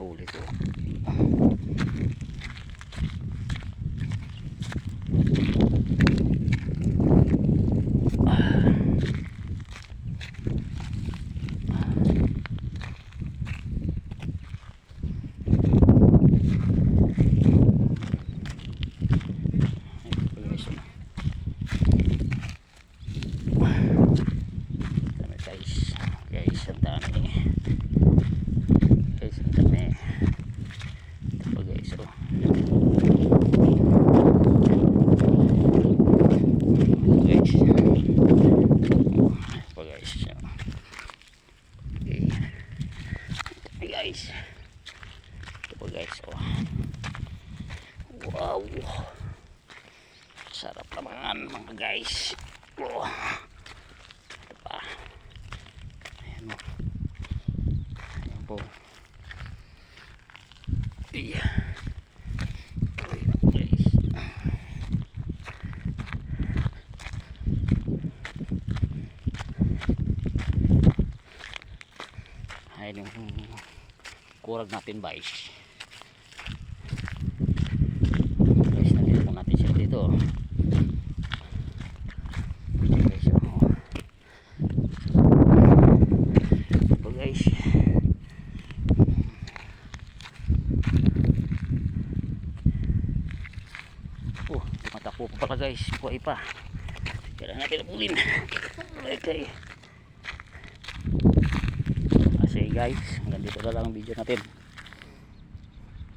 nahuli ko. Guys, ang dami. Guys, ang dami. Ito pa guys, oh. Guys. Ito pa guys. Okay. Ito guys. Ito pa guys, oh. Wow. Sarap naman mga guys. Oh. Ito pa. Ayan mo. Ayan po. Iya. Guys. Ayan yung kurag natin guys. Guys, nandito po natin siya dito. Guys, oh. Ito guys. Oh, tumatakbo pa pala guys. Buhay pa. Kailangan natin napulin. Okay. Kasi guys, hanggang dito na lang ang video natin.